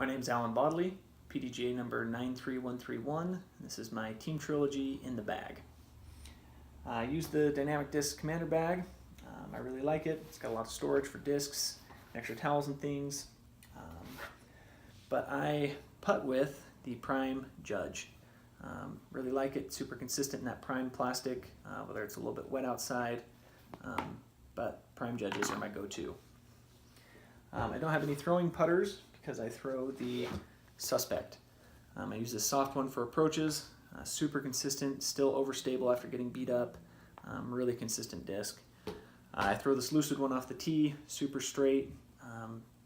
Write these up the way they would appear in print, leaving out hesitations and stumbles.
My name is Alan Bodley, PDGA number 93131. This is my Team Trilogy in the bag. I use the Dynamic Disc Commander bag. I really like it. It's got a lot of storage for discs, extra towels and things. But I putt with the Prime Judge. Really like it. Super consistent in that Prime plastic, whether it's a little bit wet outside. But Prime Judges are my go-to. I don't have any throwing putters because I throw the Suspect. I use this soft one for approaches. Super consistent, still overstable after getting beat up. Really consistent disc. I throw this Lucid one off the tee, super straight,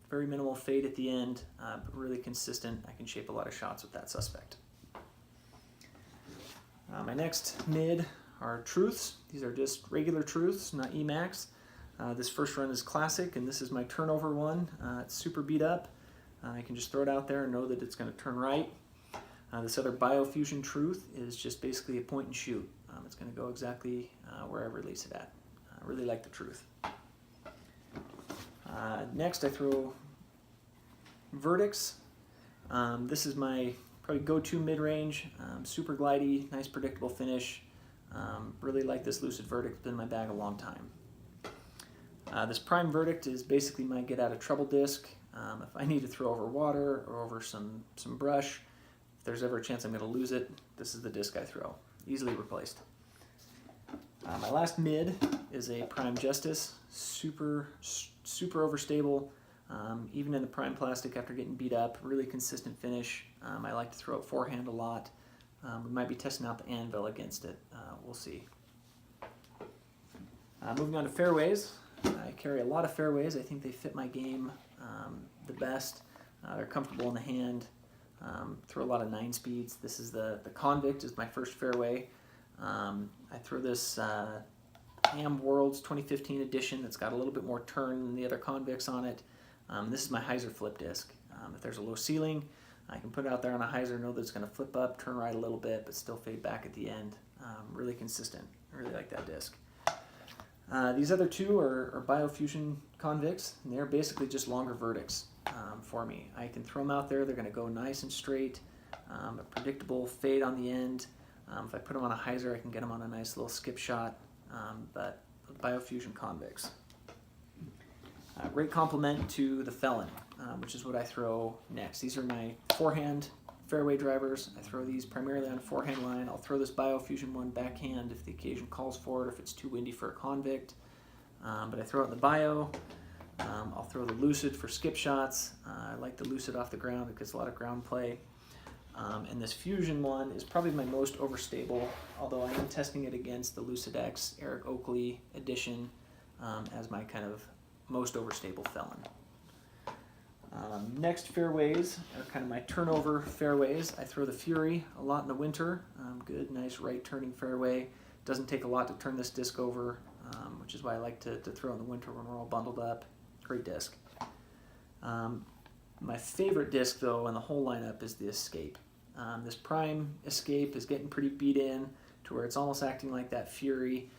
very minimal fade at the end, but really consistent. I can shape a lot of shots with that Suspect. My next mid are Truths. These are just regular Truths, not Emax. This first run is classic, and this is my turnover one. It's super beat up. I can just throw it out there and know that it's going to turn right. This other Biofusion Truth is just basically a point and shoot. It's going to go exactly where I release it at. I really like the Truth. Next I throw Verdicts. This is my probably go-to mid-range. Super glidey, nice predictable finish. Really like this Lucid Verdict. It's been in my bag a long time. This Prime Verdict is basically my get-out-of-trouble disc. If I need to throw over water or over some brush, if there's ever a chance I'm going to lose it, this is the disc I throw. Easily replaced. My last mid is a Prime Justice. Super overstable. Even in the Prime plastic after getting beat up, really consistent finish. I like to throw it forehand a lot. We might be testing out the anvil against it. We'll see. Moving on to fairways. I carry a lot of fairways. I think they fit my game the best. They're comfortable in the hand. Throw a lot of 9 speeds. This is the Convict is my first fairway. I throw this Am Worlds 2015 edition that's got a little bit more turn than the other Convicts on it. This is my hyzer flip disc. If there's a low ceiling, I can put it out there on a hyzer, know that it's going to flip up, turn right a little bit, but still fade back at the end. Really consistent. I really like that disc. These other two are Biofusion Convicts, and they're basically just longer verdicts for me. I can throw them out there, they're going to go nice and straight, a predictable fade on the end. If I put them on a hyzer, I can get them on a nice little skip shot, but Biofusion Convicts. Great complement to the Felon, which is what I throw next. These are my forehand fairway drivers. I throw these primarily on a forehand line. I'll throw this Biofusion one backhand if the occasion calls for it, or if it's too windy for a Convict. But I throw it in the Bio. I'll throw the Lucid for skip shots. I like the Lucid off the ground. It gets a lot of ground play. And this Fusion one is probably my most overstable, although I am testing it against the Lucid X Eric Oakley edition as my kind of most overstable Felon. Next fairways are kind of my turnover fairways. I throw the Fury a lot in the winter. Good, nice right turning fairway. Doesn't take a lot to turn this disc over, which is why I like to throw in the winter when we're all bundled up. Great disc. My favorite disc though in the whole lineup is the Escape. This Prime Escape is getting pretty beat in to where it's almost acting like that Fury,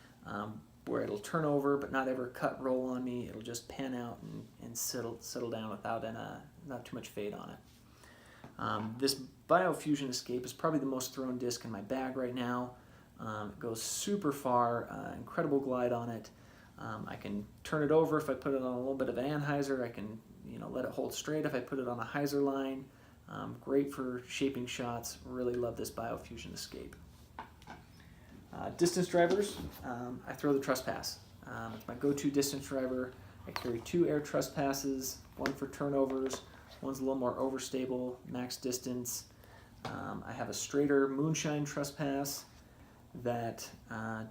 where it'll turn over but not ever cut roll on me. It'll just pan out and settle down without not too much fade on it. This Biofusion Escape is probably the most thrown disc in my bag right now. It goes super far, incredible glide on it. I can turn it over if I put it on a little bit of an anhyzer. I can let it hold straight if I put it on a hyzer line. Great for shaping shots. Really love this Biofusion Escape. Distance drivers, I throw the Trespass. It's my go-to distance driver. I carry 2 air Trespasses, one for turnovers, one's a little more overstable, max distance. I have a straighter Moonshine Trespass that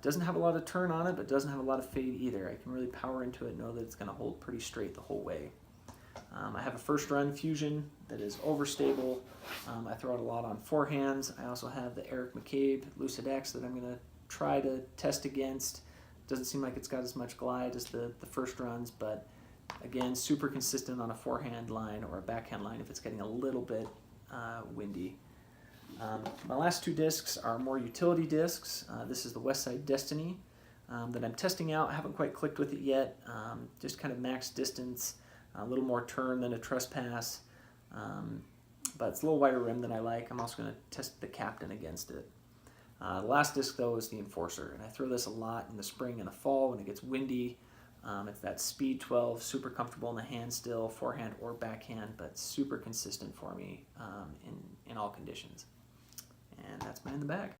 doesn't have a lot of turn on it, but doesn't have a lot of fade either. I can really power into it and know that it's going to hold pretty straight the whole way. I have a first run Fusion that is overstable. I throw it a lot on forehands. I also have the Eric McCabe Lucid X that I'm going to try to test against. Doesn't seem like it's got as much glide as the first runs, but again, super consistent on a forehand line or a backhand line if it's getting a little bit windy. My last 2 discs are more utility discs. This is the Westside Destiny that I'm testing out. I haven't quite clicked with it yet. Just kind of max distance, a little more turn than a Trespass. but it's a little wider rim than I like. I'm also going to test the Captain against it. The last disc, though, is the Enforcer, and I throw this a lot in the spring and the fall when it gets windy. It's that speed 12, super comfortable in the hand still, forehand or backhand, but super consistent for me in all conditions. And that's mine in the bag.